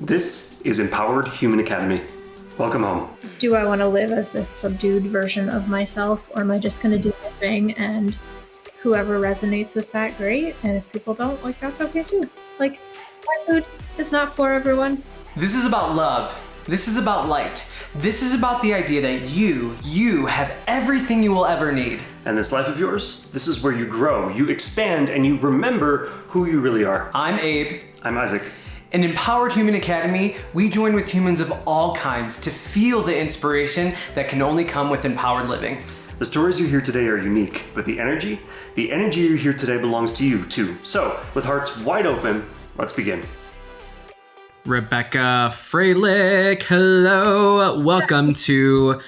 This is Empowered Human Academy. Welcome home. Do I want to live as this subdued version of myself, or am I just going to do my thing, and whoever resonates with that, great, and if people don't, like, that's okay too. Like, my food is not for everyone. This is about love. This is about light. This is about the idea that you have everything you will ever need. And this life of yours, this is where you grow, you expand, and you remember who you really are. I'm Abe. I'm Isaac. In Empowered Human Academy, we join with humans of all kinds to feel the inspiration that can only come with empowered living. The stories you hear today are unique, but the energy you hear today belongs to you too. So, with hearts wide open, let's begin. Rebecca Fralick, hello. Welcome to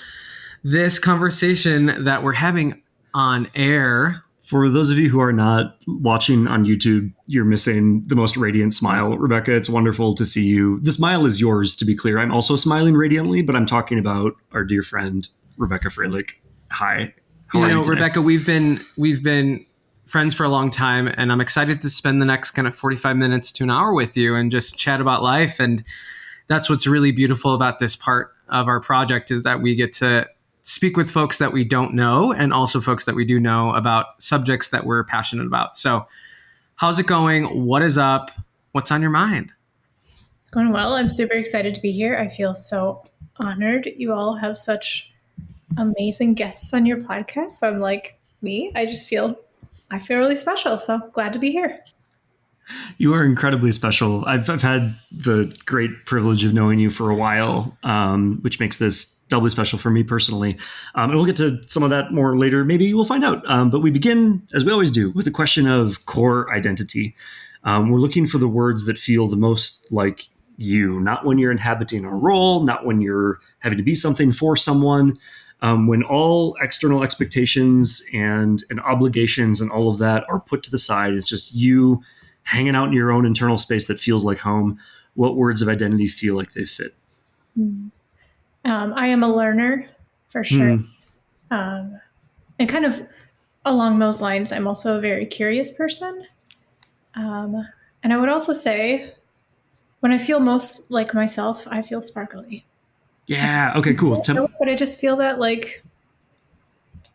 this conversation that we're having on air. For those of you who are not watching on YouTube, you're missing the most radiant smile. Rebecca, it's wonderful to see you. The smile is yours, to be clear. I'm also smiling radiantly, but I'm talking about our dear friend, Rebecca Fralick. Hi. How are you today? Rebecca, we've been friends for a long time, and I'm excited to spend the next kind of 45 minutes to an hour with you and just chat about life. And that's what's really beautiful about this part of our project, is that we get to speak with folks that we don't know, and also folks that we do know, about subjects that we're passionate about. So how's it going? What is up? What's on your mind? It's going well. I'm super excited to be here. I feel so honored. You all have such amazing guests on your podcast. So I'm like, I feel really special. So glad to be here. You are incredibly special. I've had the great privilege of knowing you for a while, which makes this doubly special for me personally. And we'll get to some of that more later. Maybe we'll find out. But we begin, as we always do, with the question of core identity. We're looking for the words that feel the most like you, not when you're inhabiting a role, not when you're having to be something for someone. When all external expectations and obligations and all of that are put to the side, it's just you hanging out in your own internal space that feels like home. What words of identity feel like they fit? I am a learner, for sure. And kind of along those lines, I'm also a very curious person. And I would also say, when I feel most like myself, I feel sparkly. Yeah. Okay, cool. But I just feel that, like,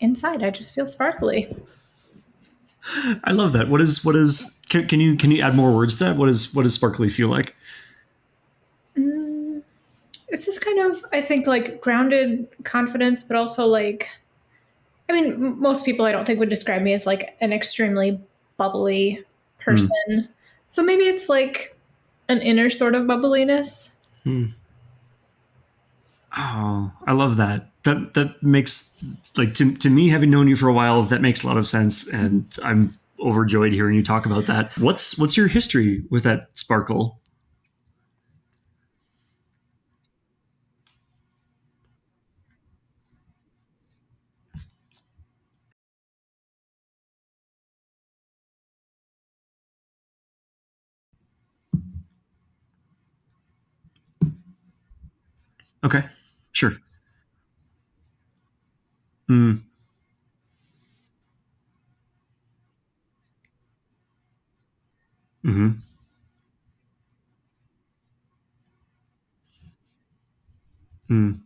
inside, I just feel sparkly. I love that. What is can you add more words to that? What does sparkly feel like? It's this kind of, I think, like, grounded confidence, but also, like, I mean, most people I don't think would describe me as like an extremely bubbly person. So maybe it's like an inner sort of bubbliness. Oh, I love that. That makes, like, to me, having known you for a while, that makes a lot of sense, and I'm overjoyed hearing you talk about that. What's your history with that sparkle? Okay, sure. Mm. Mm-hmm. Mm.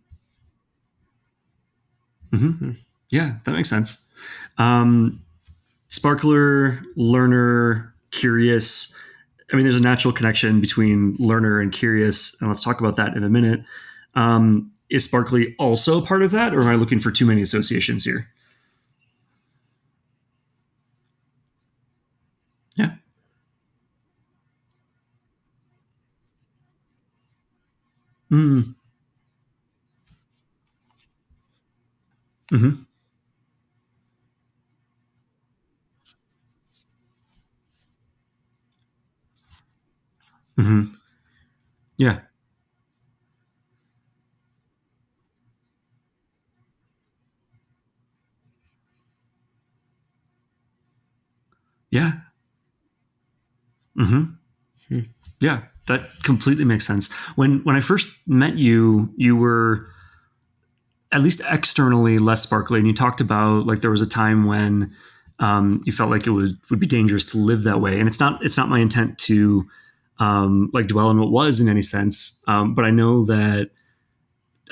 Mm-hmm. Yeah, that makes sense. Sparkler, learner, curious. I mean, there's a natural connection between learner and curious, and let's talk about that in a minute. Is sparkly also part of that, or am I looking for too many associations here? Yeah. Mm. Mm-hmm. Mm-hmm. Yeah. Yeah. Mm-hmm. Yeah, that completely makes sense. When I first met you, you were, at least externally, less sparkly, and you talked about, like, there was a time when you felt like it would be dangerous to live that way. And it's not my intent to like dwell on what was in any sense. But I know that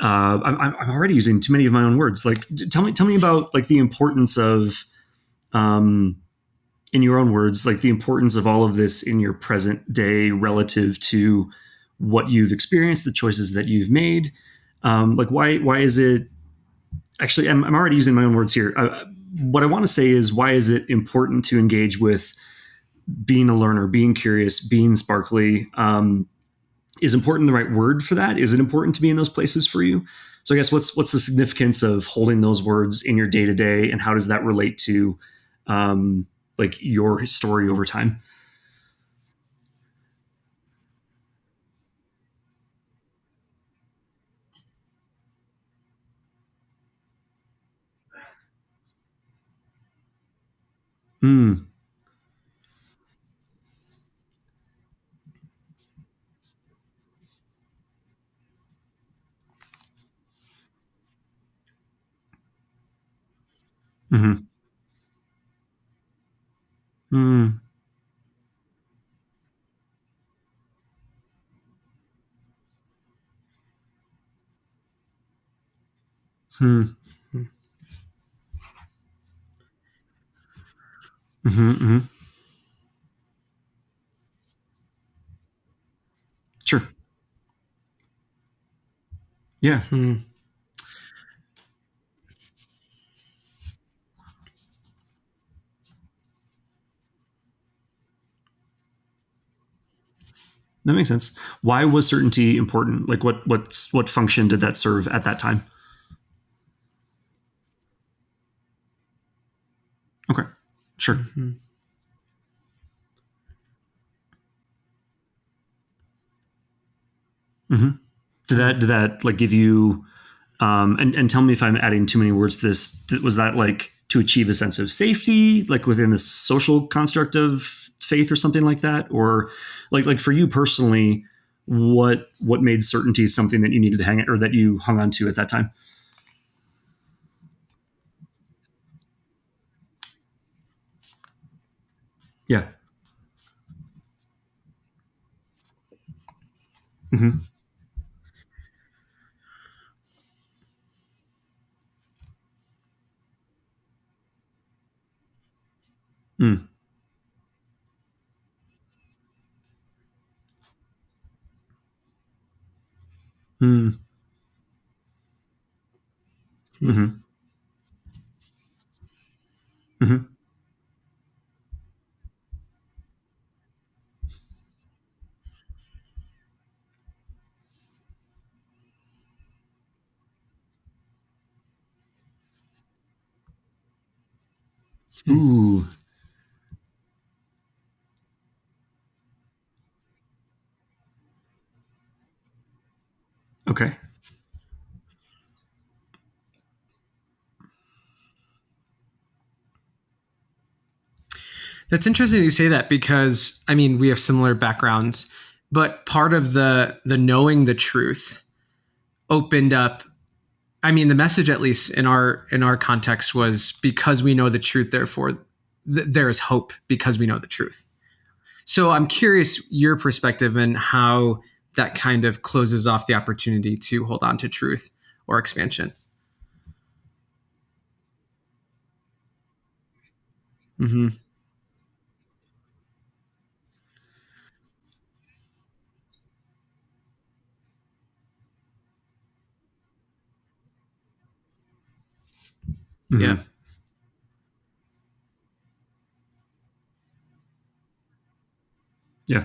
I'm already using too many of my own words. Like, tell me about like the importance of, um, in your own words, like the importance of all of this in your present day relative to what you've experienced, the choices that you've made. Like, why is it? Actually, I'm already using my own words here. What I want to say is, why is it important to engage with being a learner, being curious, being sparkly? Is important the right word for that? Is it important to be in those places for you? So I guess what's the significance of holding those words in your day to day, and how does that relate to like your story over time? Mm, mm-hmm, mm, mm, mm-hmm, mm-hmm. Sure. Yeah, Hmm. that makes sense. Why was certainty important? Like, what function did that serve at that time? Okay, sure. Hmm. Mm-hmm. Did that like give you, and tell me if I'm adding too many words to this. Was that like to achieve a sense of safety, like within the social construct of faith or something like that? Or like for you personally, what made certainty something that you needed to hang or that you hung on to at that time? Yeah. Mm-hmm. Mm. Mm. Mm-hmm. Mm-hmm. Hmm. Ooh. Okay. That's interesting you say that because I mean we have similar backgrounds, but part of the knowing the truth opened up. I mean, the message, at least in our context, was because we know the truth, therefore there is hope because we know the truth. So I'm curious your perspective and how that kind of closes off the opportunity to hold on to truth or expansion. Mm-hmm. Yeah. Mm-hmm. Yeah.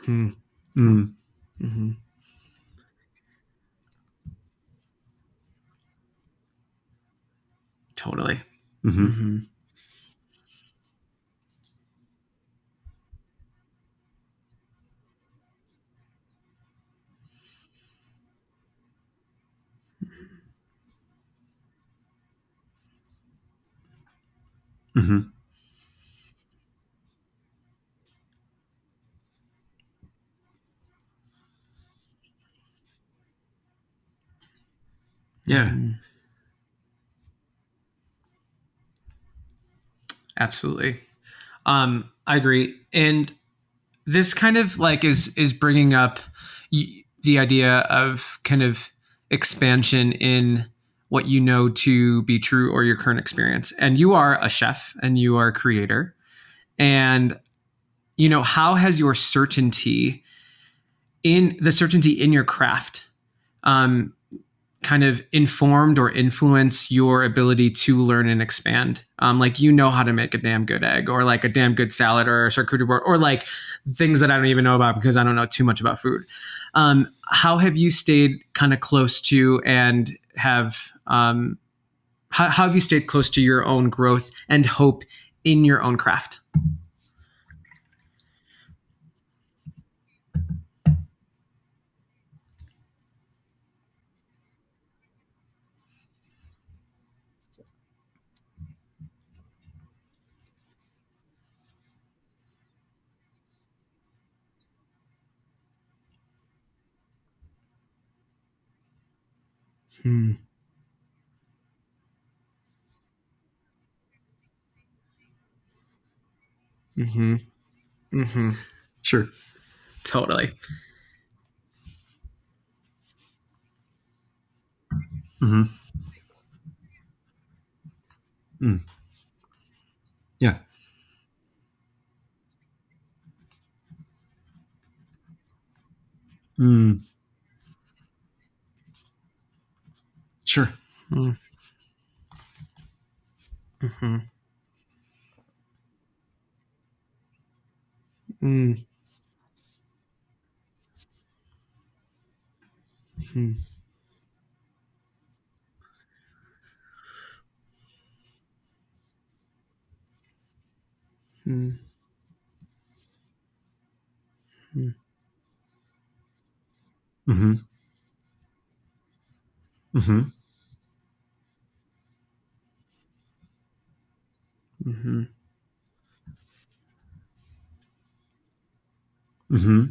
Hmm. Mm. Mm-hmm. Totally. Mm-hmm. Mm-hmm. Mm-hmm. Yeah. Absolutely. I agree. And this kind of like is bringing up the idea of kind of expansion in what you know to be true or your current experience. And you are a chef and you are a creator. And how has your certainty in your craft um, kind of informed or influence your ability to learn and expand? Like, how to make a damn good egg, or like a damn good salad, or a charcuterie board, or like things that I don't even know about because I don't know too much about food. How have you stayed kind of close to and how have you stayed close to your own growth and hope in your own craft? Hmm. Mm-hmm. Mm-hmm. Sure. Totally. Mm-hmm. Mm. Yeah. Mm. Sure. Mm-hmm. Mm-hmm. Mm-hmm. Mm-hmm. Mm-hmm. Mm-hmm. Mm-hmm.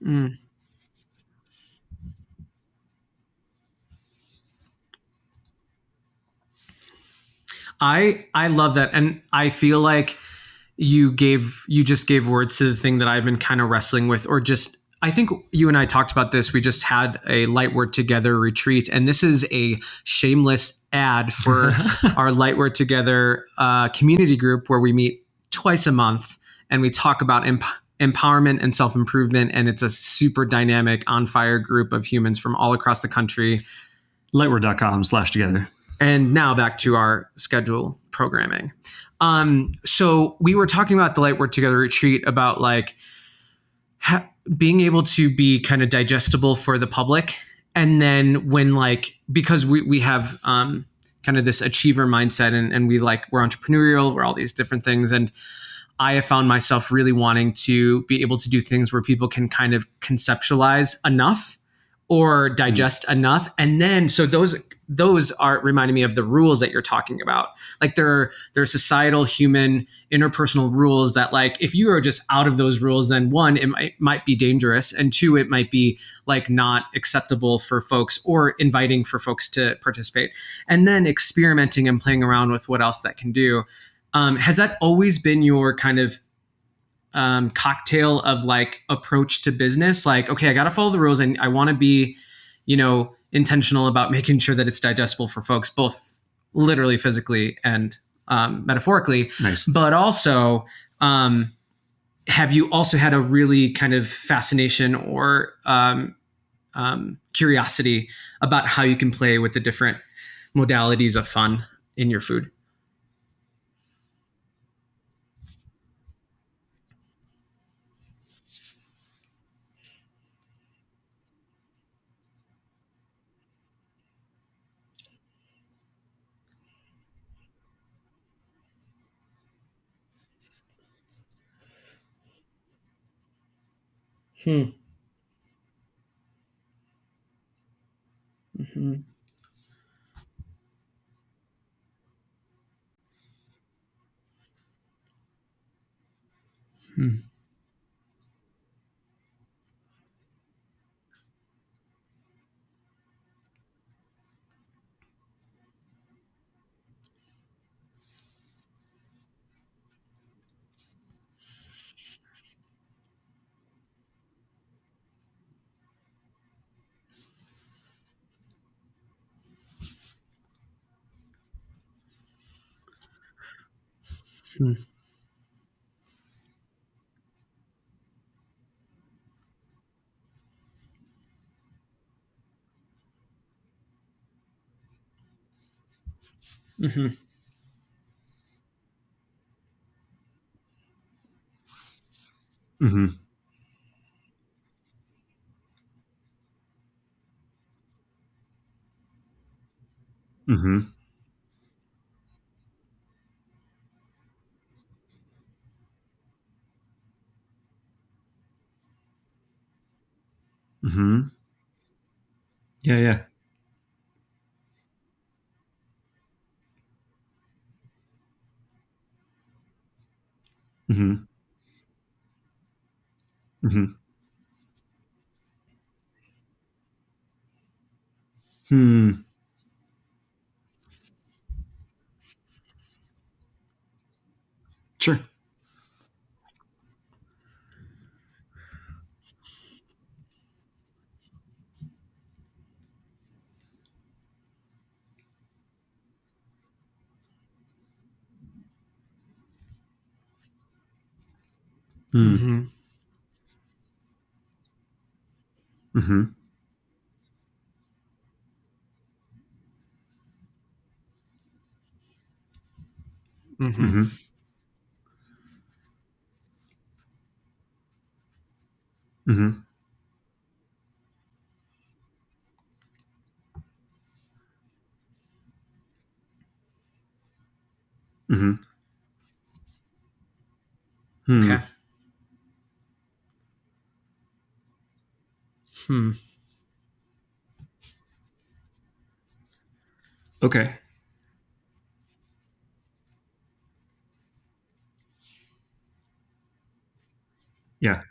Mm. I love that, and I feel like you just gave words to the thing that I've been kind of wrestling with, or just I think you and I talked about this. We just had a Light Word Together retreat, and this is a shameless ad for our Light Word Together community group where we meet twice a month and we talk about empowerment and self-improvement, and it's a super dynamic, on fire group of humans from all across the country. Lightword.com/together. And now back to our schedule programming. So we were talking about the Light Word Together retreat about like being able to be kind of digestible for the public. And then when like, because we have kind of this achiever mindset, and we're entrepreneurial, we're all these different things. And I have found myself really wanting to be able to do things where people can kind of conceptualize enough or digest enough. And then, so those are reminding me of the rules that you're talking about. Like there are societal, human, interpersonal rules that like, if you are just out of those rules, then one, it might be dangerous. And two, it might be like not acceptable for folks or inviting for folks to participate. And then experimenting and playing around with what else that can do. Has that always been your kind of cocktail of like approach to business? Like, okay, I got to follow the rules and I want to be, intentional about making sure that it's digestible for folks, both literally, physically, and metaphorically. Nice. But also, have you also had a really kind of fascination or curiosity about how you can play with the different modalities of fun in your food? Hmm. Mm-hmm. Hmm. Hmm. Mm-hmm. Mm-hmm. Mm-hmm. Mm-hmm. Yeah, yeah. Mm-hmm. Mm-hmm. Hmm. Sure. Hmm. Mm-hmm. Mm-hmm. Mm-hmm. Mm-hmm. Mm-hmm. Mm-hmm. Okay. Hmm. Hmm. Okay. Yeah.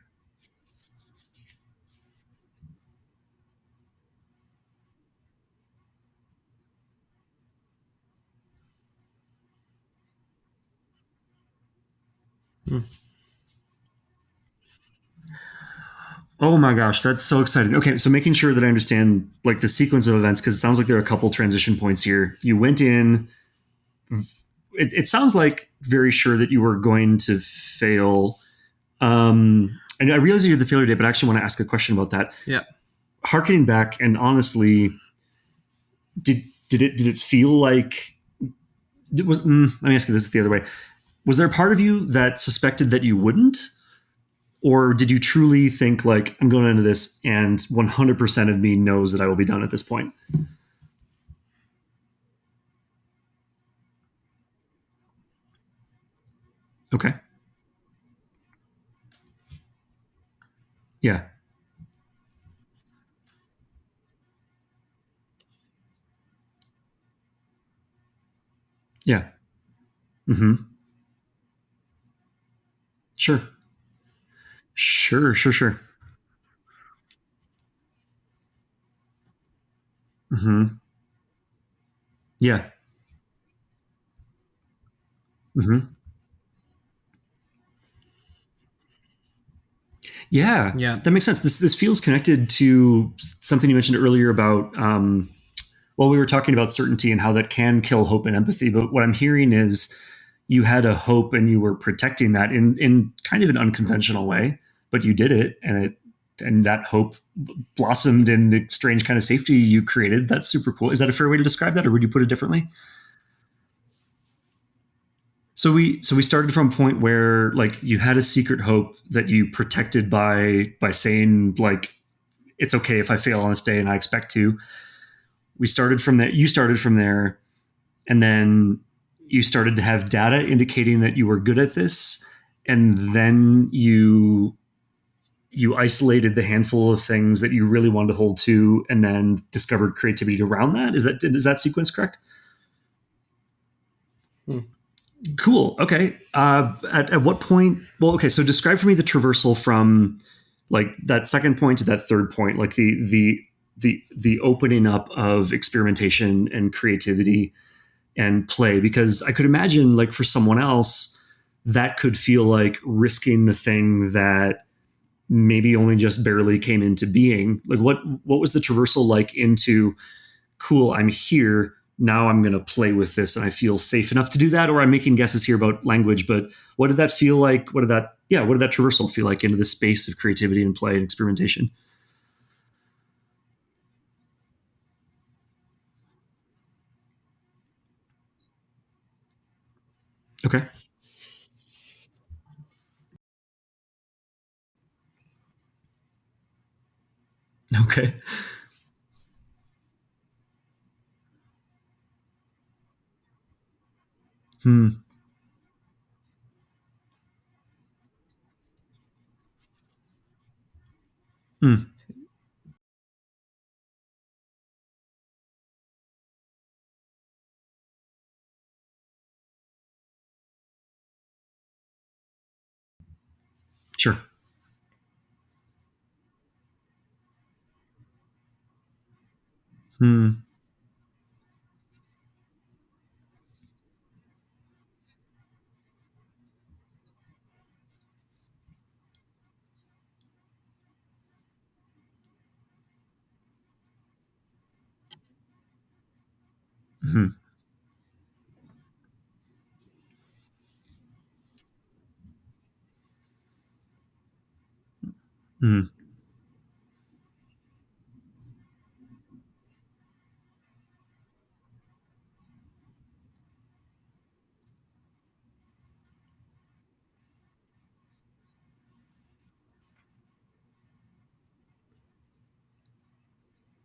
Hmm. Oh my gosh, that's so exciting. Okay, so making sure that I understand like the sequence of events, because it sounds like there are a couple transition points here. You went in, it sounds like very sure that you were going to fail. And I realize you did the failure day, but I actually want to ask a question about that. Yeah. Harkening back, and honestly, did did it feel like it was? Let me ask you this the other way: was there a part of you that suspected that you wouldn't, or did you truly think like I'm going into this and 100% of me knows that I will be done at this point? Okay. Yeah. Yeah. Mm-hmm. Sure. Sure. Sure. Sure. Mm-hmm. Yeah. Mm-hmm. Yeah, Yeah. that makes sense. This feels connected to something you mentioned earlier about well, we were talking about certainty and how that can kill hope and empathy. But what I'm hearing is you had a hope and you were protecting that in kind of an unconventional way, but you did it, and that hope blossomed in the strange kind of safety you created. That's super cool. Is that a fair way to describe that, or would you put it differently? So we started from a point where like you had a secret hope that you protected by saying like it's okay if I fail on this day and I expect to. We started from there. You started from there, and then you started to have data indicating that you were good at this, and then you isolated the handful of things that you really wanted to hold to, and then discovered creativity around that. Is that sequence correct? Hmm. Cool. Okay. At what point? Well, okay. So describe for me the traversal from like that second point to that third point, like the opening up of experimentation and creativity and play. Because I could imagine, like for someone else, that could feel like risking the thing that maybe only just barely came into being. Like what was the traversal like into cool, I'm here. Now I'm going to play with this and I feel safe enough to do that. Or I'm making guesses here about language, but what did that feel like? What did that traversal feel like into the space of creativity and play and experimentation? Okay. Okay. Hmm. Hmm. Sure. Hmm. Hmm. Hmm.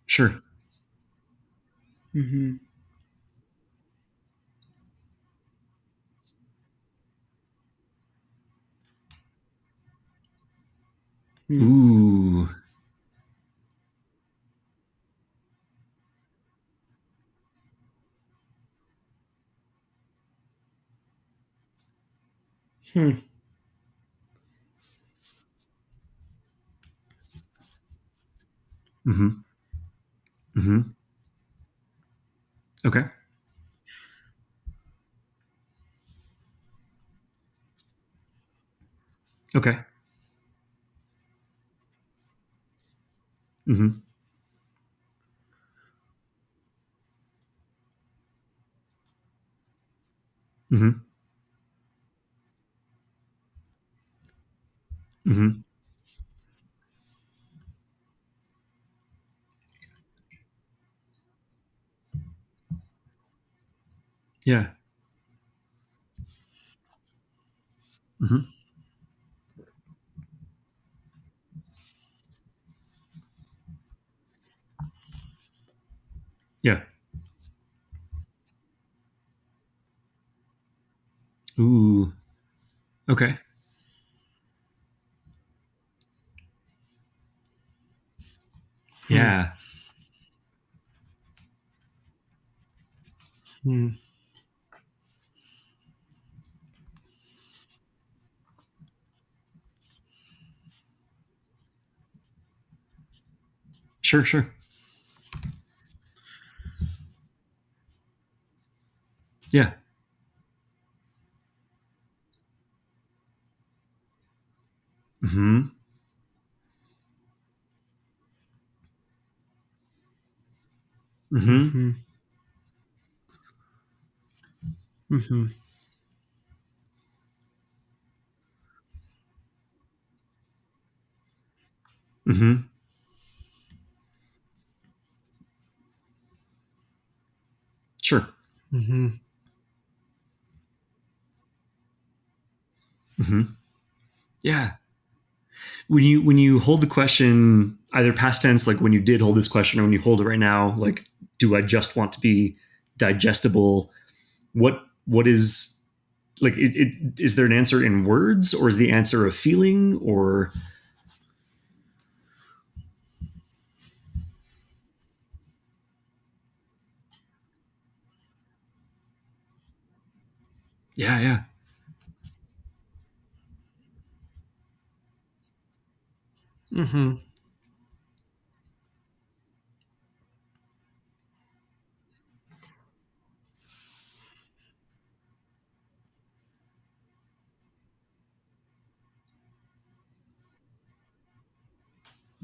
Sure. Mm-hmm. Ooh. Hmm. Hmm. Hmm. Okay. Okay. Hmm. Hmm. Hmm. Yeah. Hmm. Yeah. Ooh. Okay. Hmm. Yeah. Hmm. Sure. Sure. Yeah. Hmm. Hmm. Hmm. Hmm. Hmm. Sure. Hmm. Hmm. Yeah. When you hold the question, either past tense, like when you did hold this question, or when you hold it right now, like, do I just want to be digestible? What is like? Is there an answer in words, or is the answer a feeling, or? Yeah, yeah. Mm-hmm.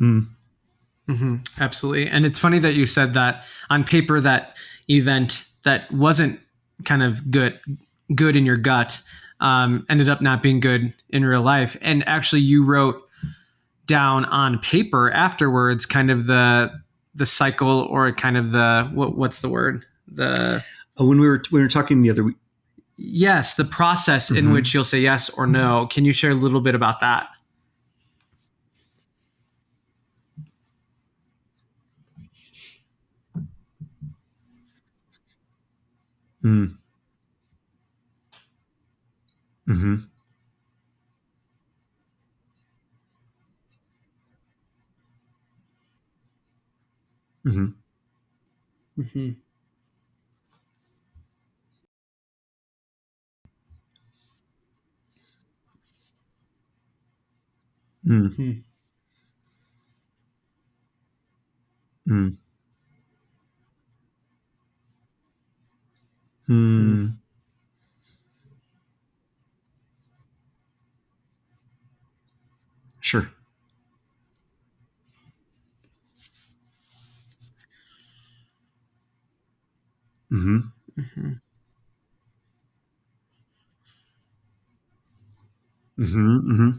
Mm. Mm-hmm. Absolutely. And it's funny that you said that on paper, that event that wasn't kind of good in your gut, ended up not being good in real life. And actually you wrote down on paper afterwards, kind of the cycle, or kind of the, what's the word? When we were talking the other week. Yes, the process in which you'll say yes or no. Can you share a little bit about that? Mm. Mm-hmm. Mm-hmm. Mm-hmm. Mm. Mm. Mm. Sure. Mm-hmm. Mm-hmm. Mm-hmm. Mm-hmm.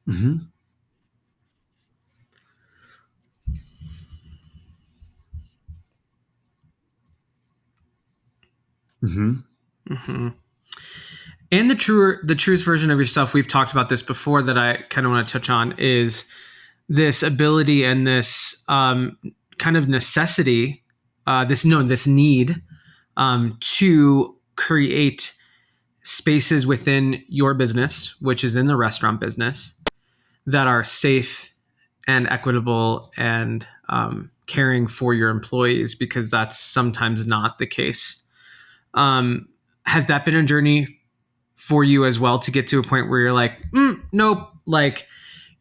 Mm-hmm. Mm-hmm. Mm-hmm. And the truest version of yourself, we've talked about this before, that I kind of want to touch on, is this ability and this kind of necessity, this need, to create spaces within your business, which is in the restaurant business, that are safe and equitable and caring for your employees, because that's sometimes not the case. Has that been a journey for you as well, to get to a point where you're like, nope, like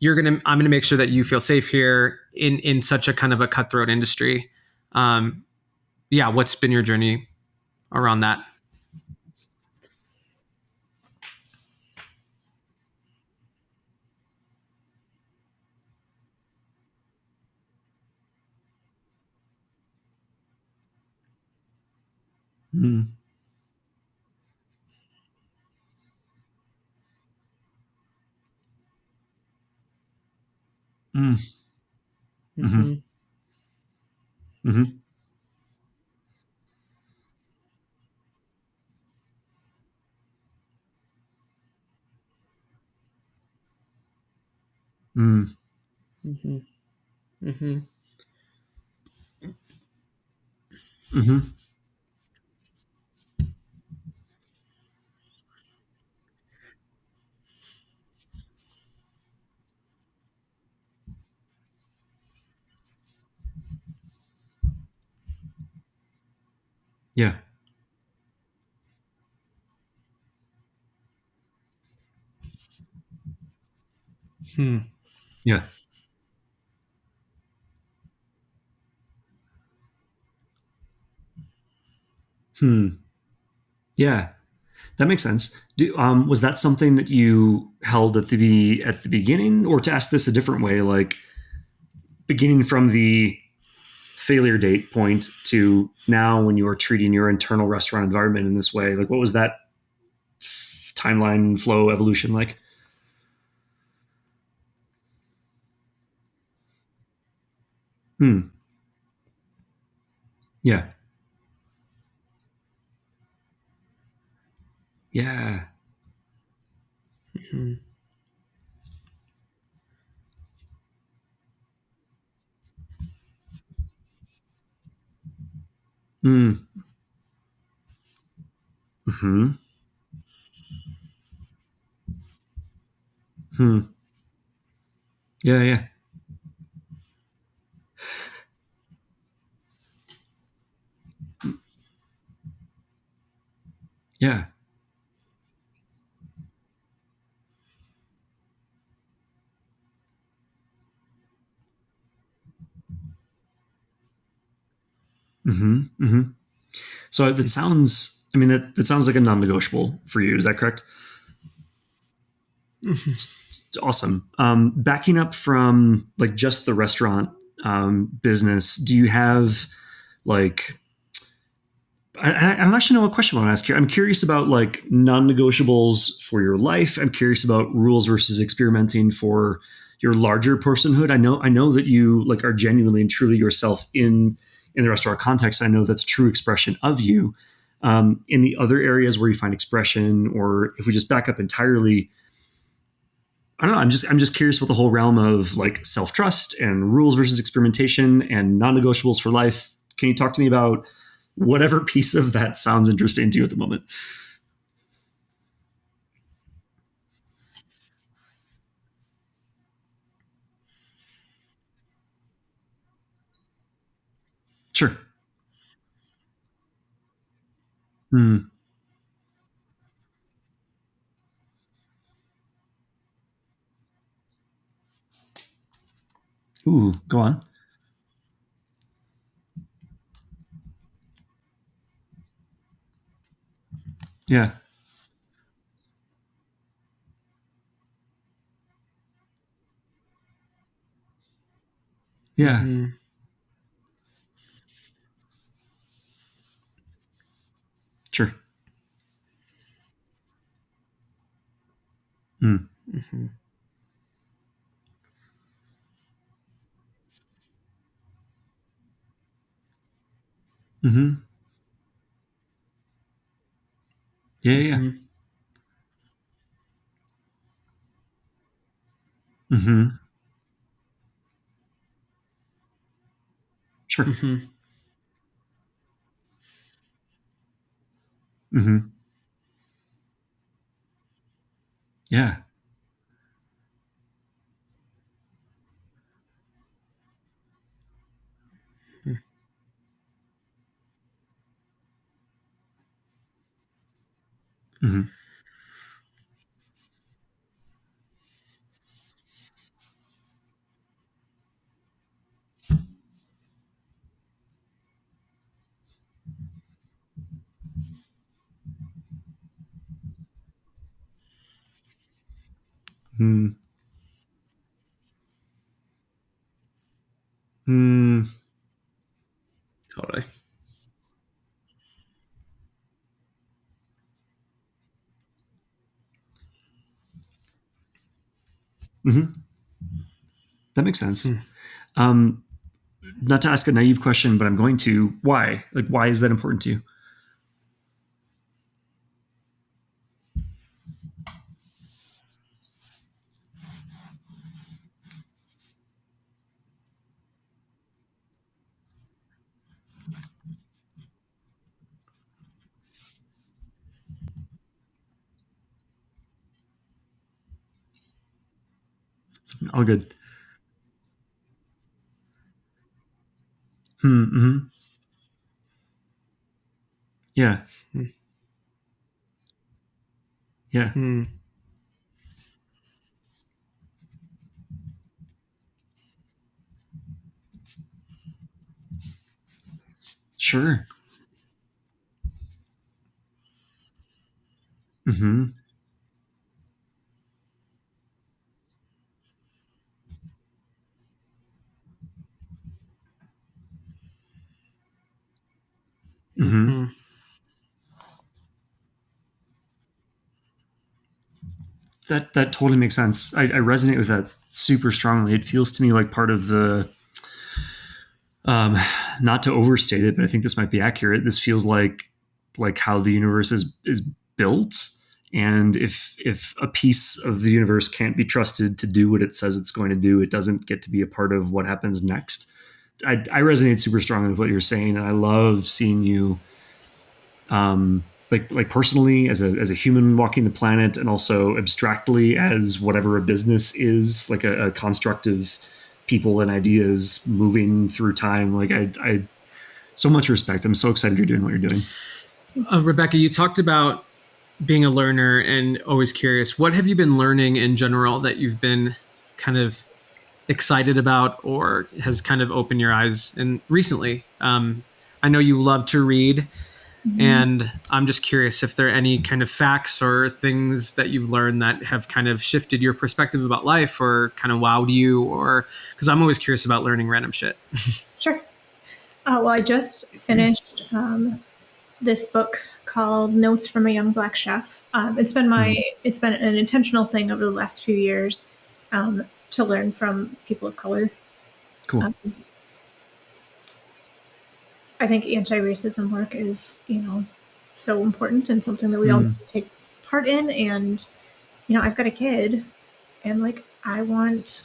I'm gonna make sure that you feel safe here in such a kind of a cutthroat industry? Yeah, what's been your journey around that? Mm. Mm. Mm-hmm. Mm-hmm. Mm-hmm. Mm. Mm-hmm. Mm-hmm. Mm-hmm. Yeah. Hmm. Yeah. Hmm. Yeah. That makes sense. Was that something that you held at the beginning, or to ask this a different way, like beginning from the failure date point to now, when you are treating your internal restaurant environment in this way, like what was that timeline, flow, evolution like? Hmm. Yeah. Yeah. Mm-hmm. Hmm. Hmm. Hmm. Yeah. Yeah. Yeah. Mm-hmm. Mm-hmm. So that sounds, I mean, that sounds like a non-negotiable for you. Is that correct? Awesome. Backing up from like just the restaurant business, do you have like, I don't actually know what question I want to ask here. I'm curious about like non-negotiables for your life. I'm curious about rules versus experimenting for your larger personhood. I know that you like are genuinely and truly yourself in the restaurant context. I know that's true expression of you. In the other areas where you find expression, or if we just back up entirely, I don't know. I'm just curious about the whole realm of like self trust and rules versus experimentation and non negotiables for life. Can you talk to me about whatever piece of that sounds interesting to you at the moment? Sure. Mm. Ooh, go on. Yeah. Yeah. Mm-hmm. Sure. Mm. Mm-hmm. Mm-hmm. Yeah. Yeah. Mm-hmm. Mm-hmm. Sure. Mm-hmm. Mm-hmm. Yeah. Mm-hmm. Mm. Mm. Totally. Mm-hmm. That makes sense. Hmm. Um, Not to ask a naive question, but I'm going to. Why? Like, why is that important to you? All good. Mm-hmm. Yeah. Yeah. Hmm. Sure. Mm-hmm. Mm-hmm. Mm-hmm. That totally makes sense. I resonate with that super strongly. It feels to me like part of the um, not to overstate it, but I think this might be accurate. This feels like how the universe is built, and if a piece of the universe can't be trusted to do what it says it's going to do, it doesn't get to be a part of what happens next. I resonate super strongly with what you're saying, and I love seeing you like personally as a human walking the planet, and also abstractly as whatever a business is, like a construct of people and ideas moving through time. Like I so much respect. I'm so excited you're doing what you're doing. Rebecca, you talked about being a learner and always curious, what have you been learning in general that you've been kind of excited about or has kind of opened your eyes in recently? I know you love to read, and I'm just curious if there are any kind of facts or things that you've learned that have kind of shifted your perspective about life or kind of wowed you, or because I'm always curious about learning random shit. Sure. Well, I just finished this book called Notes from a Young Black Chef. It's been an intentional thing over the last few years to learn from people of color. Cool. I think anti-racism work is, so important and something that we all need to take part in. And, I've got a kid, and like I want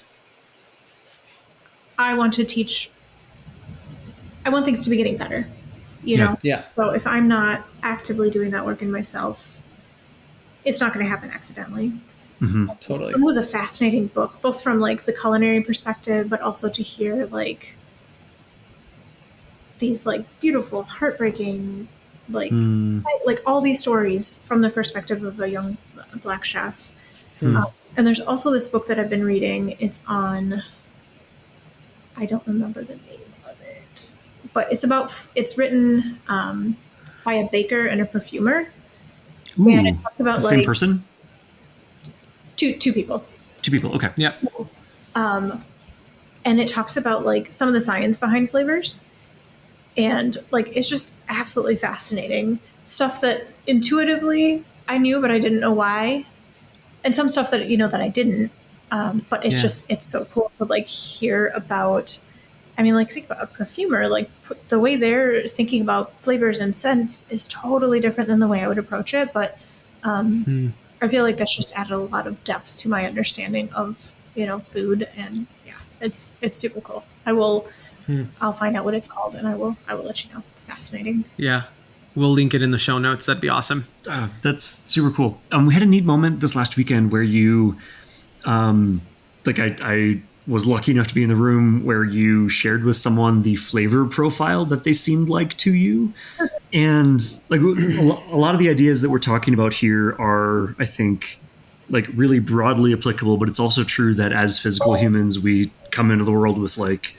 to teach. I want things to be getting better. Yeah. So if I'm not actively doing that work in myself, it's not going to happen accidentally. Totally. So it was a fascinating book, both from like the culinary perspective, but also to hear like these like beautiful, heartbreaking, like all these stories from the perspective of a young Black chef. And there's also this book that I've been reading. It's on, I don't remember the name of it, but it's written by a baker and a perfumer. Ooh, and it talks about the same person? Two people. Two people, okay. Yeah. And it talks about like some of the science behind flavors. And like, it's just absolutely fascinating. Stuff that intuitively I knew, but I didn't know why. And some stuff that, that I didn't. But it's it's so cool to like hear about. I mean, like think about a perfumer, like the way they're thinking about flavors and scents is totally different than the way I would approach it. But I feel like that's just added a lot of depth to my understanding of, food. And yeah, it's super cool. I'll find out what it's called and I will let you know. It's fascinating. Yeah. We'll link it in the show notes. That'd be awesome. That's super cool. We had a neat moment this last weekend where you, I was lucky enough to be in the room where you shared with someone the flavor profile that they seemed like to you. And like a lot of the ideas that we're talking about here are, I think, like really broadly applicable, but it's also true that as physical humans, we come into the world with like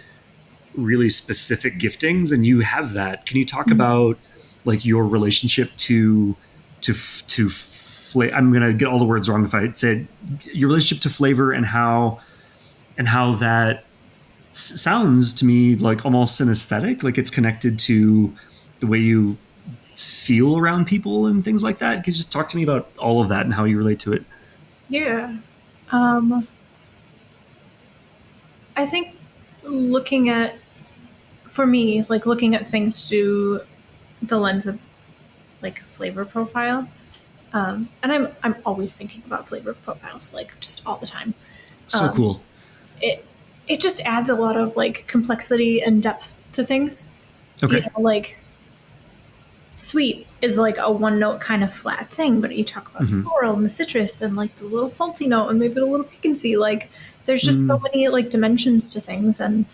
really specific giftings, and you have that. Can you talk about like your relationship to flavor? I'm going to get all the words wrong if I said your relationship to flavor and how that sounds to me like almost an aesthetic, like it's connected to the way you feel around people and things like that. Could you just talk to me about all of that and how you relate to it? Yeah. I think for me, like looking at things through the lens of like flavor profile, and I'm always thinking about flavor profiles, like just all the time. So cool. It just adds a lot of like complexity and depth to things. Okay. Like sweet is like a one note kind of flat thing, but you talk about floral and the citrus and like the little salty note and maybe the little piquancy. Like there's just so many like dimensions to things, and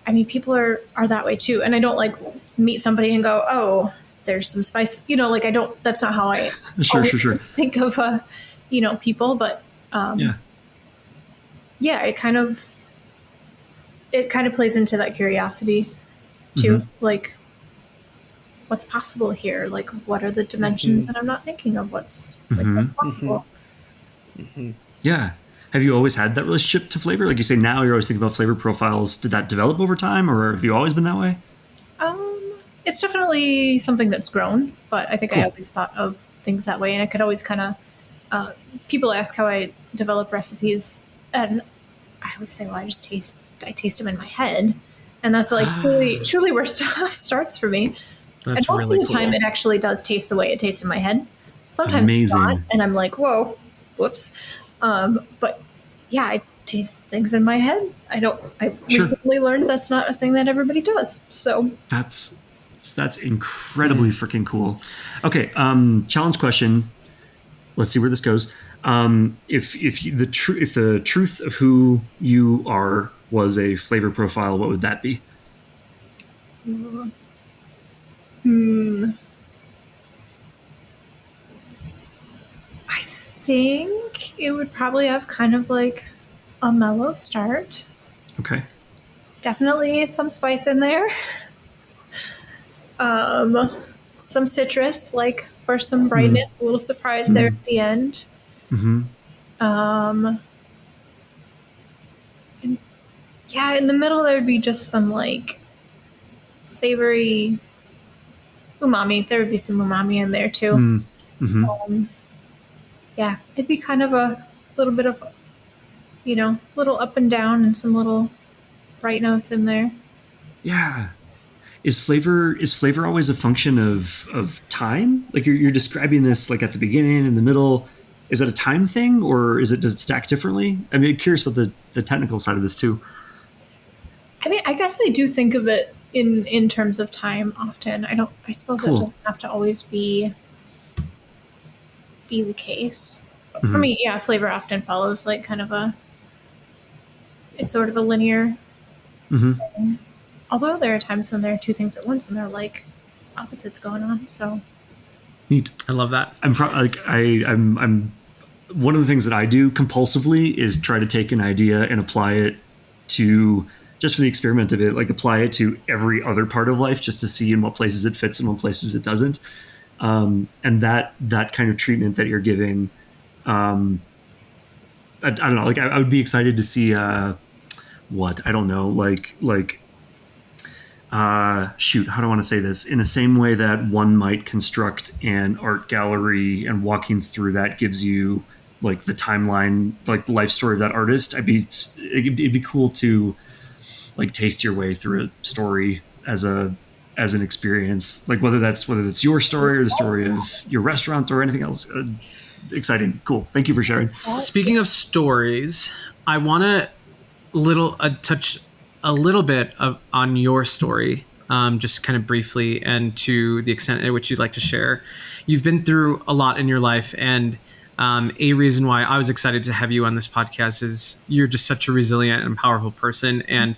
I mean people are that way too. And I don't like meet somebody and go, oh, there's some spice. Like I don't. That's not how I sure. think of people. But it kind of plays into that curiosity too. Like what's possible here? Like what are the dimensions that I'm not thinking of? What's possible? Yeah. Have you always had that relationship to flavor? Like you say now you're always thinking about flavor profiles. Did that develop over time, or have you always been that way? It's definitely something that's grown, but I think I always thought of things that way, and I could always kind of people ask how I develop recipes, and I always say, well, I taste them in my head, and that's like truly where stuff starts for me. That's and most really of the time, it actually does taste the way it tastes in my head. Sometimes it's not, and I'm like, whoa, whoops. But yeah, I taste things in my head. I recently learned that's not a thing that everybody does. So that's incredibly freaking cool. Okay, challenge question. Let's see where this goes. If the truth of who you are was a flavor profile, what would that be? think it would probably have kind of like a mellow start. Okay. Definitely some spice in there. Some citrus, like for some brightness, a little surprise there at the end. Mm-hmm. And yeah, in the middle there would be just some like savory umami. There would be some umami in there too. Mm-hmm. Yeah, it'd be kind of a little bit of, little up and down and some little bright notes in there. Yeah. Is flavor always a function of time? Like you're describing this like at the beginning, in the middle. Is it a time thing, or does it stack differently? I'm curious about the technical side of this too. I mean, I guess I do think of it in terms of time often. I suppose it doesn't have to always be the case. But for me, yeah, flavor often follows like kind of it's sort of a linear thing. Although there are times when there are two things at once and they're like opposites going on. So neat. I love that. I'm one of the things that I do compulsively is try to take an idea and apply it to, just for the experiment of it, like apply it to every other part of life, just to see in what places it fits and what places it doesn't. And that kind of treatment that you're giving, I don't know, like I would be excited to see what, I don't know, shoot, how do I want to say this? In the same way that one might construct an art gallery and walking through that gives you like the timeline, like the life story of that artist, it'd be cool to like taste your way through a story as an experience, like whether it's your story or the story of your restaurant or anything else. Exciting. Cool. Thank you for sharing. Speaking of stories, I want to touch a little bit on your story, just kind of briefly, and to the extent at which you'd like to share. You've been through a lot in your life, and a reason why I was excited to have you on this podcast is you're just such a resilient and powerful person. And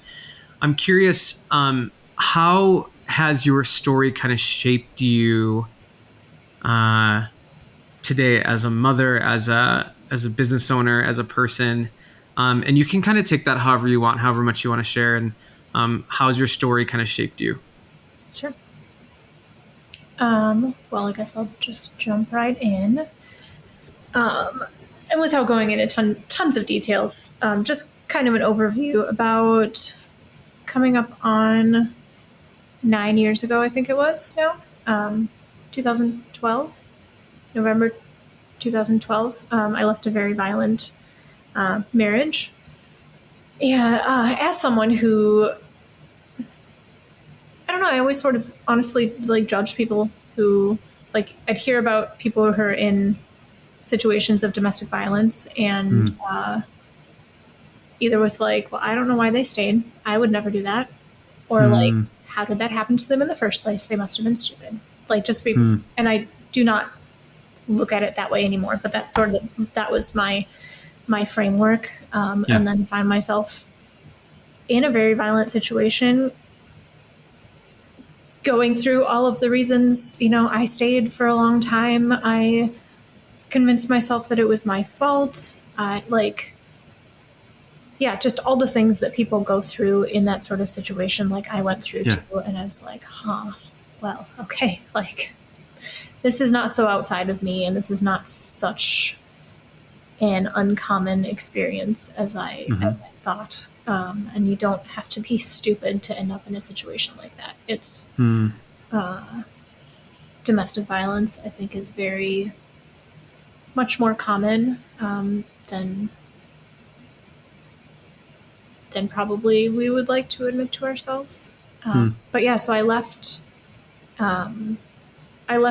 I'm curious, how has your story kind of shaped you today as a mother, as a business owner, as a person? And you can kind of take that however you want, however much you want to share. And how's your story kind of shaped you? Sure. Well, I guess I'll just jump right in. And without going into tons of details, just kind of an overview about coming up on 9 years ago, I think it was now, 2012, November 2012. I left a very violent marriage. Yeah, as someone who, I don't know, I always sort of honestly like judge people who, like, I'd hear about people who are in situations of domestic violence and either was like, well, I don't know why they stayed. I would never do that. Or like, how did that happen to them in the first place? They must have been stupid. Like, just be, and I do not look at it that way anymore, but that was my framework. And then find myself in a very violent situation, going through all of the reasons, I stayed for a long time. I convinced myself that it was my fault. Just all the things that people go through in that sort of situation, like I went through too. And I was like, well, okay, like this is not so outside of me, and this is not such an uncommon experience as I thought. And you don't have to be stupid to end up in a situation like that. It's domestic violence, I think, is very much more common than probably we would like to admit to ourselves. But yeah, so I left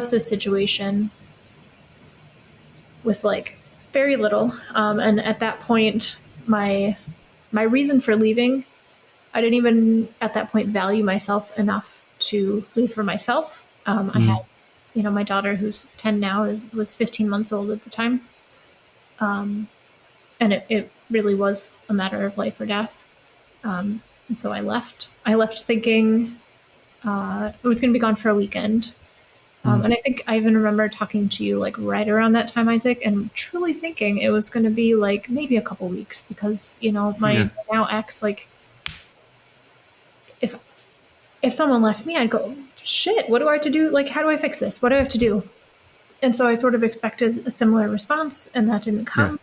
this situation with like very little. And at that point, my reason for leaving, I didn't even at that point value myself enough to leave for myself. I had, my daughter, who's 10 now, was 15 months old at the time. And it really was a matter of life or death. And so I left. I left thinking I was going to be gone for a weekend. And I think I even remember talking to you like right around that time, Isaac, and truly thinking it was going to be like maybe a couple weeks because, you know, my now ex, like if someone left me, I'd go, shit, what do I have to do? Like, how do I fix this? What do I have to do? And so I sort of expected a similar response, and that didn't come.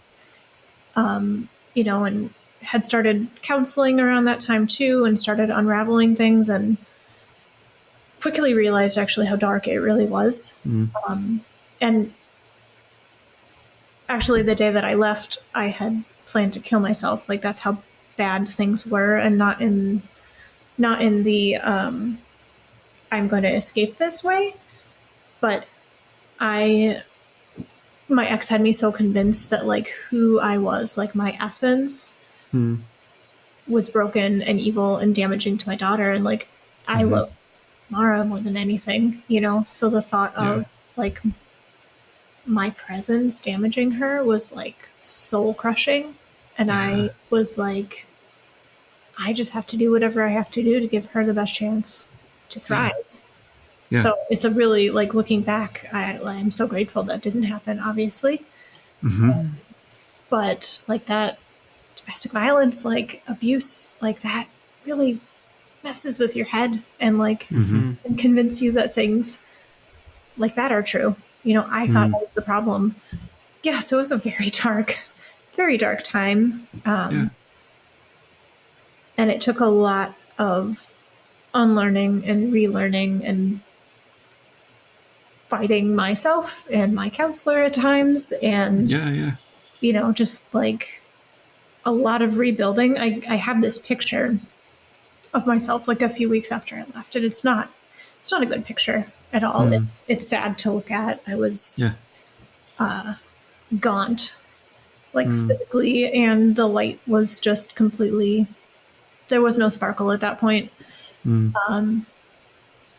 You know, and had started counseling around that time too, and started unraveling things, and quickly realized actually how dark it really was. And actually, the day that I left, I had planned to kill myself. Like, that's how bad things were, and not in the I'm going to escape this way, but my ex had me so convinced that like who I was, like my essence was broken and evil and damaging to my daughter. And like, I love Mara more than anything, you know? So the thought of like my presence damaging her was like soul crushing. And I was like, I just have to do whatever I have to do to give her the best chance to thrive. So it's a really, like, looking back, I'm so grateful that didn't happen, obviously. But like that domestic violence, like abuse, like that really messes with your head and like and convince you that things like that are true. You know, I thought that was the problem. Yeah, so it was a very dark time. And it took a lot of unlearning and relearning and fighting myself and my counselor at times, and you know, just like a lot of rebuilding. I have this picture of myself like a few weeks after I left, and it's not a good picture at all. It's sad to look at. I was gaunt, like physically, and the light was just completely, there was no sparkle at that point.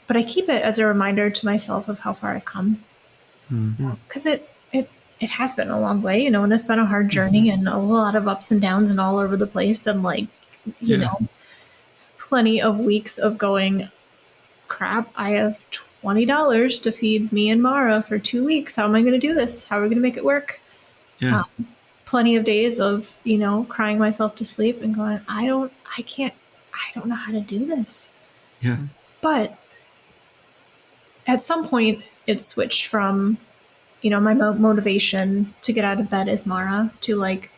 But I keep it as a reminder to myself of how far I've come, because it has been a long way, you know, and it's been a hard journey and a lot of ups and downs and all over the place, and like, you know, plenty of weeks of going, crap, I have $20 to feed me and Mara for 2 weeks. How am I going to do this? How are we going to make it work? Plenty of days of, you know, crying myself to sleep and going, I don't know how to do this. But at some point it switched from, you know, my motivation to get out of bed as Mara to like,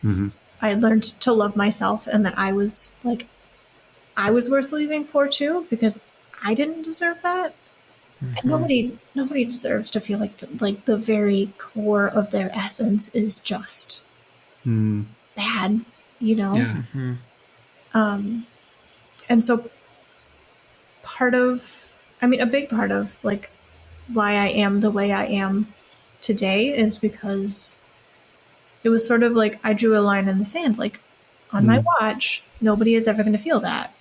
I had learned to love myself, and that I was worth leaving for too, because I didn't deserve that. And nobody deserves to feel like the very core of their essence is just bad, you know? And so a big part of like why I am the way I am today is because it was sort of like I drew a line in the sand, like on my watch, nobody is ever going to feel that.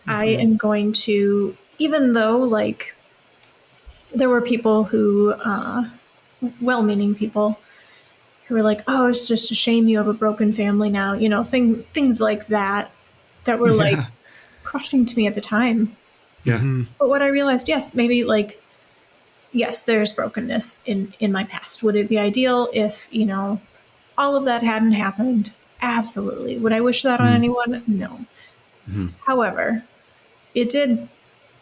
I am going to, even though like there were people who, well-meaning people who were like, oh, it's just a shame you have a broken family now, you know, things like that were like crushing to me at the time. But what I realized, yes, there's brokenness in my past. Would it be ideal if, you know, all of that hadn't happened? Absolutely. Would I wish that on anyone? No. However, it did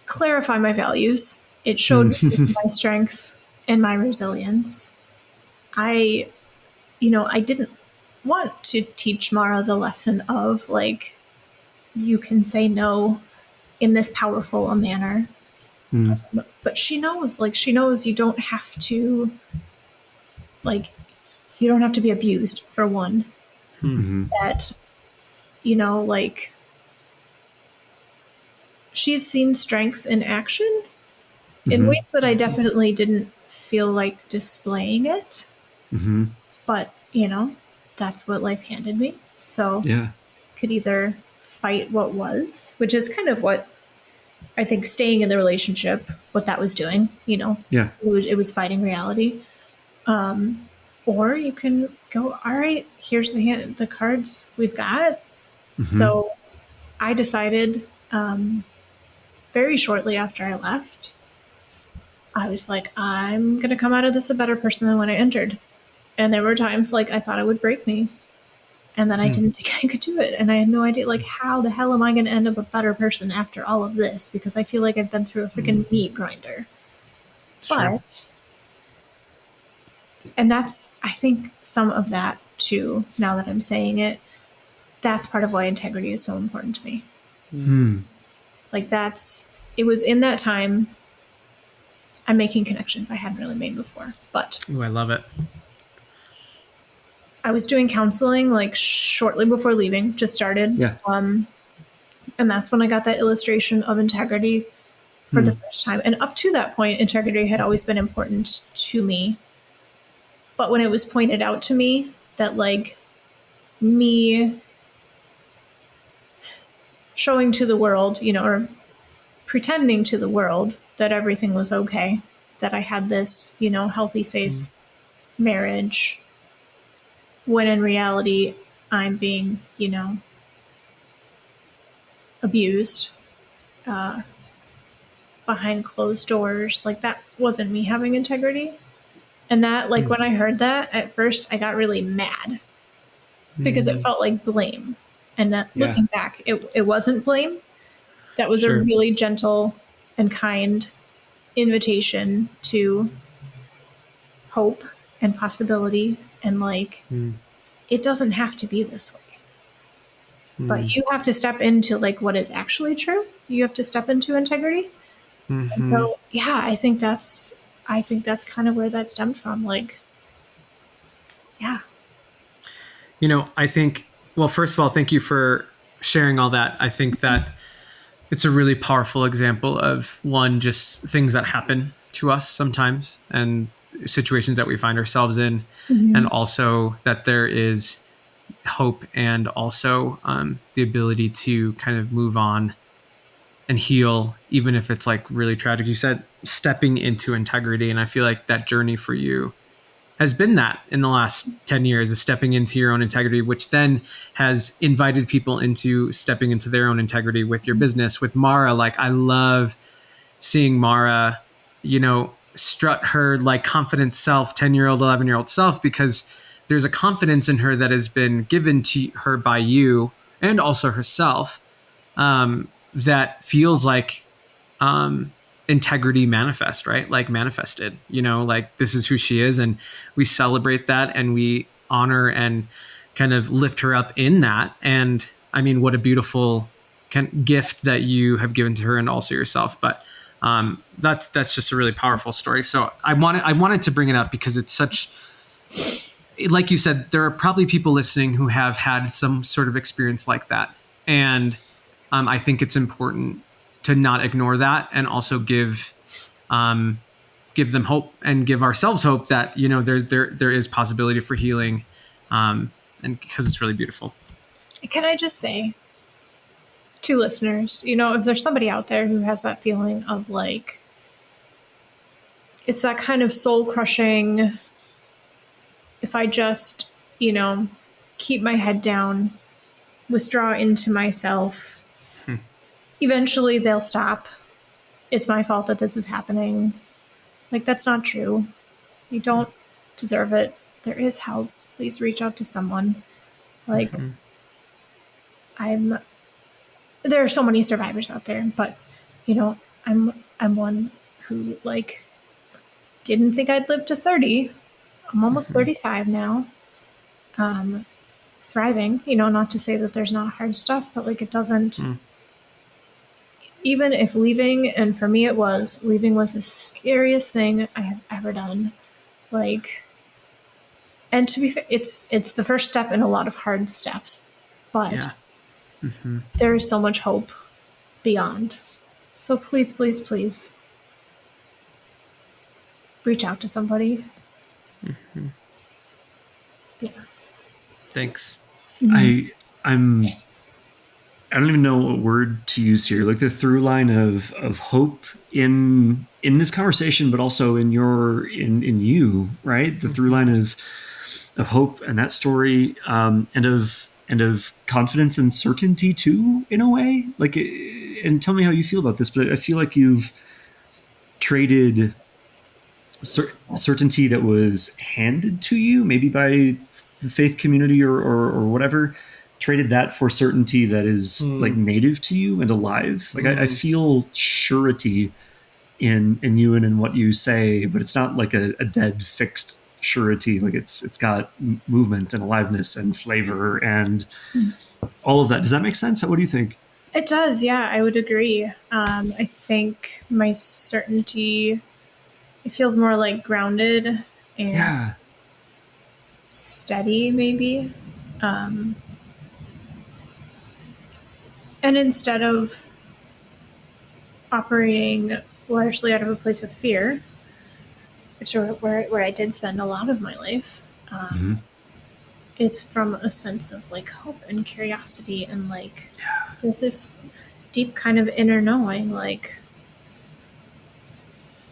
clarify my values. It showed me my strength and my resilience. I didn't want to teach Mara the lesson of like, you can say no in this powerful a manner. But she knows you don't have to, like, you don't have to be abused, for one. That, you know, like, she's seen strength in action in ways that I definitely didn't feel like displaying it. But, you know, that's what life handed me. So could either fight what was, which is kind of what I think staying in the relationship, what that was doing, you know, it was fighting reality. Or you can go, all right, here's the cards we've got. So I decided very shortly after I left, I was like, I'm going to come out of this a better person than when I entered. And there were times like I thought it would break me. And then I didn't think I could do it. And I had no idea, like, how the hell am I going to end up a better person after all of this? Because I feel like I've been through a freaking meat grinder. Sure. But, and that's, I think, some of that too, now that I'm saying it, that's part of why integrity is so important to me. Like, it was in that time I'm making connections I hadn't really made before. But Ooh, I love it. I was doing counseling like shortly before leaving, just started. Yeah. And that's when I got that illustration of integrity for the first time. And up to that point, integrity had always been important to me. But when it was pointed out to me that, like, me showing to the world, you know, or pretending to the world that everything was okay, that I had this, you know, healthy, safe marriage, when in reality I'm being, you know, abused behind closed doors. Like, that wasn't me having integrity. And that, like, when I heard that, at first I got really mad because it felt like blame. And that, looking back, it wasn't blame. That was a really gentle and kind invitation to hope and possibility. And, like, it doesn't have to be this way. But you have to step into, like, what is actually true. You have to step into integrity. And so, yeah, I think that's kind of where that stemmed from. Like, yeah. You know, I think, well, first of all, thank you for sharing all that. I think that it's a really powerful example of, one, just things that happen to us sometimes and situations that we find ourselves in, and also that there is hope and also the ability to kind of move on and heal, even if it's like really tragic. You said stepping into integrity, and I feel like that journey for you has been that in the last 10 years, is stepping into your own integrity, which then has invited people into stepping into their own integrity with your business. With Mara, like, I love seeing Mara, you know, strut her like confident self, 10-year-old, 11-year-old self, because there's a confidence in her that has been given to her by you and also herself, that feels like integrity manifest, right? Like manifested, you know, like this is who she is, and we celebrate that and we honor and kind of lift her up in that. And I mean, what a beautiful gift that you have given to her and also yourself. But that's just a really powerful story. So I wanted to bring it up because it's such, like you said, there are probably people listening who have had some sort of experience like that. And I think it's important to not ignore that, and also give them hope and give ourselves hope that, you know, there is possibility for healing, and because it's really beautiful. Can I just say to listeners, you know, if there's somebody out there who has that feeling of, like, it's that kind of soul crushing, if I just, you know, keep my head down, withdraw into myself, eventually they'll stop. It's my fault that this is happening. Like, that's not true. You don't deserve it. There is help. Please reach out to someone. Like, there are so many survivors out there, but, you know, I'm one who, like, didn't think I'd live to 30. I'm almost 35 now. Thriving, you know, not to say that there's not hard stuff, but, like, it doesn't, even if leaving, and for me leaving was the scariest thing I have ever done. Like, and to be fair, it's the first step in a lot of hard steps, but there is so much hope beyond. So please, please, please reach out to somebody. Yeah. Thanks. I don't even know what word to use here. Like, the through line of hope in this conversation, but also in you, right? The through line of hope and that story, and of confidence and certainty too, in a way. Like, and tell me how you feel about this, but I feel like you've traded certainty that was handed to you, maybe by the faith community or whatever, traded that for certainty that is like native to you and alive. Like I feel surety in you and in what you say, but it's not like a dead fixed surety. Like it's got movement and aliveness and flavor and all of that. Does that make sense? What do you think? It does. Yeah, I would agree. I think my certainty, it feels more like grounded and steady, maybe. And instead of operating largely out of a place of fear, which are where I did spend a lot of my life, it's from a sense of like hope and curiosity and like there's this deep kind of inner knowing, like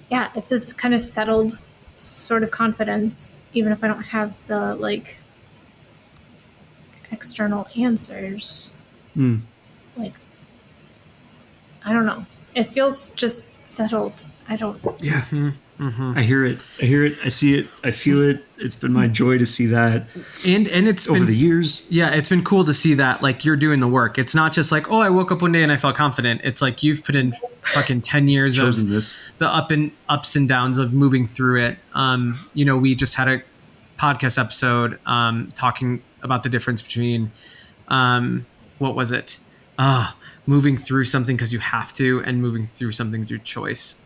it's this kind of settled sort of confidence, even if I don't have the like external answers. Like, I don't know. It feels just settled. I don't. Yeah. I hear it. I see it. I feel it. It's been my joy to see that. And it's over the years. Yeah, it's been cool to see that like you're doing the work. It's not just like, oh, I woke up one day and I felt confident. It's like you've put in fucking 10 years of the ups and downs of moving through it. We just had a podcast episode talking about the difference between what was it? Moving through something because you have to, and moving through something through choice.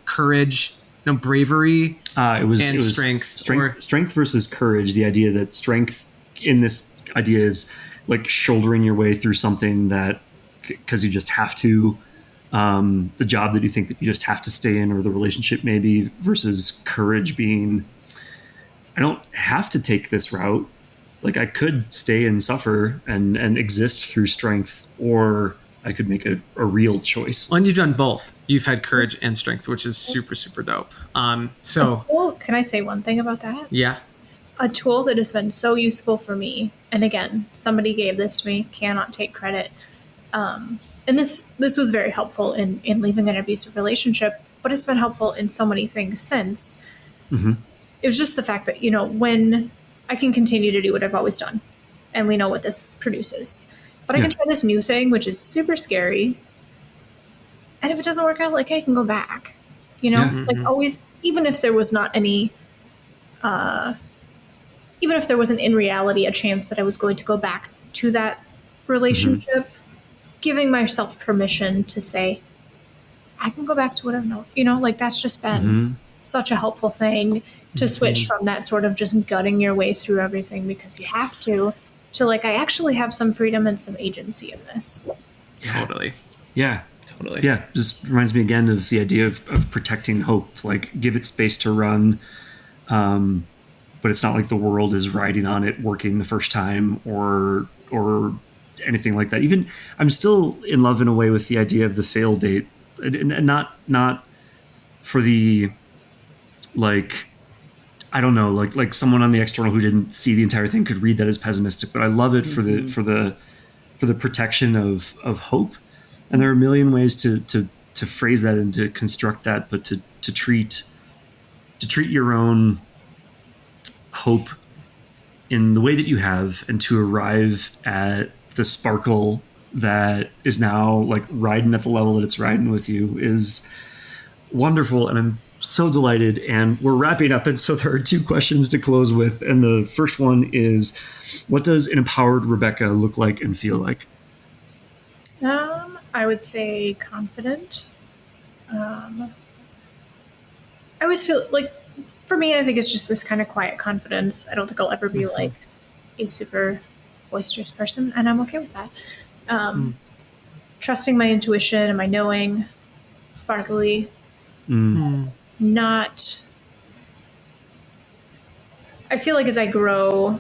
Courage, bravery, strength versus courage. The idea that strength in this idea is like shouldering your way through something that because you just have to, the job that you think that you just have to stay in, or the relationship maybe, versus courage being, I don't have to take this route. Like I could stay and suffer and exist through strength, or I could make a real choice. Well, and you've done both. You've had courage and strength, which is super, super dope. Well, can I say one thing about that? Yeah. A tool that has been so useful for me, and again, somebody gave this to me, cannot take credit. And this was very helpful in leaving an abusive relationship, but it's been helpful in so many things since. It was just the fact that, when I can continue to do what I've always done, and we know what this produces. But I can try this new thing, which is super scary. And if it doesn't work out, like I can go back, like always, even if there was not any, even if there wasn't in reality a chance that I was going to go back to that relationship, giving myself permission to say, I can go back to what I've known, like that's just been such a helpful thing to switch from that sort of just gutting your way through everything because you have to like, I actually have some freedom and some agency in this. Totally. Yeah. Totally. Yeah. Just reminds me again of the idea of protecting hope, like give it space to run. But it's not like the world is riding on it, working the first time or anything like that. Even I'm still in love in a way with the idea of the fail date, and not for the, like, I don't know, like someone on the external who didn't see the entire thing could read that as pessimistic, but I love it for the protection of hope. And there are a million ways to phrase that and to construct that, but to treat your own hope in the way that you have, and to arrive at the sparkle that is now like riding at the level that it's riding with you is wonderful. And I'm so delighted, and we're wrapping up, and so there are two questions to close with, and the first one is, what does an empowered Rebecca look like and feel like? I would say confident. I always feel like, for me, I think it's just this kind of quiet confidence. I don't think I'll ever be like a super boisterous person, and I'm okay with that. Trusting my intuition and my knowing, sparkly. Not, I feel like as I grow,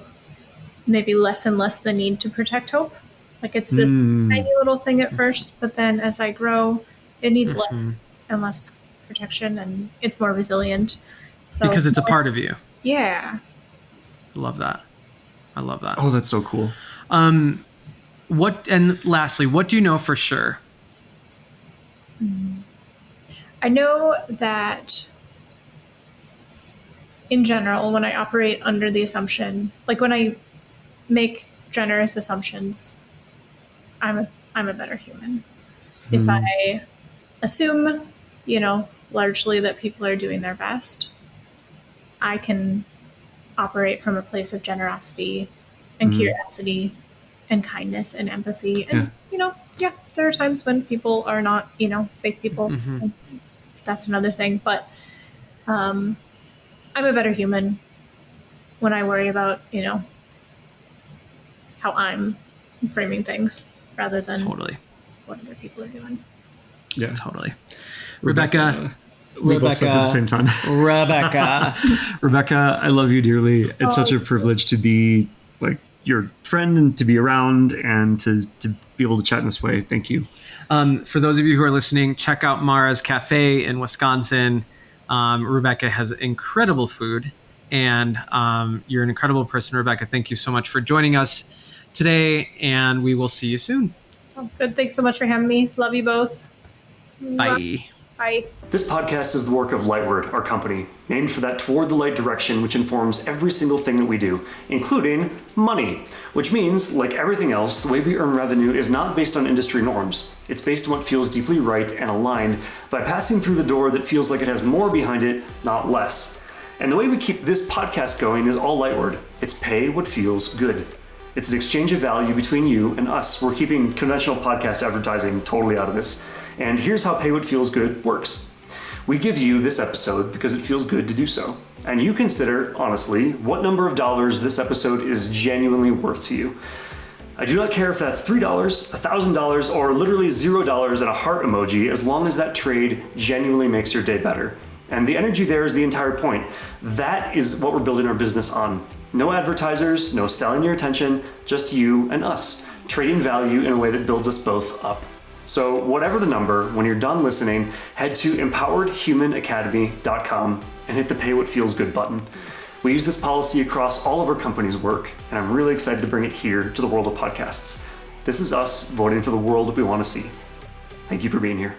maybe less and less the need to protect hope. Like it's this tiny little thing at first, but then as I grow, it needs less and less protection, and it's more resilient. So because it's a part of you. Yeah. I love that. Oh, that's so cool. And lastly, what do you know for sure? I know that in general, when I operate under the assumption, like when I make generous assumptions, I'm a better human. If I assume, largely that people are doing their best, I can operate from a place of generosity and curiosity and kindness and empathy. And, there are times when people are not, safe people. And that's another thing. But I'm a better human when I worry about, how I'm framing things rather than Totally. what other people are doing. Yeah, totally. Rebecca. We both spoke at the same time. Rebecca. Rebecca, I love you dearly. It's such a privilege to be like your friend and to be around and to be able to chat in this way. Thank you. For those of you who are listening, check out Mara's Cafe in Wisconsin. Rebecca has incredible food, and you're an incredible person, Rebecca. Thank you so much for joining us today, and we will see you soon. Sounds good. Thanks so much for having me. Love you both. Bye. Bye. This podcast is the work of Lightward, our company, named for that toward the light direction which informs every single thing that we do, including money, which means, like everything else, the way we earn revenue is not based on industry norms. It's based on what feels deeply right and aligned by passing through the door that feels like it has more behind it, not less. And the way we keep this podcast going is all Lightward. It's pay what feels good. It's an exchange of value between you and us. We're keeping conventional podcast advertising totally out of this. And here's how Pay What Feels Good works. We give you this episode because it feels good to do so. And you consider, honestly, what number of dollars this episode is genuinely worth to you. I do not care if that's $3, $1,000, or literally $0 and a heart emoji, as long as that trade genuinely makes your day better. And the energy there is the entire point. That is what we're building our business on. No advertisers, no selling your attention, just you and us, trading value in a way that builds us both up. So whatever the number, when you're done listening, head to empoweredhumanacademy.com and hit the Pay What Feels Good button. We use this policy across all of our company's work, and I'm really excited to bring it here to the world of podcasts. This is us voting for the world that we want to see. Thank you for being here.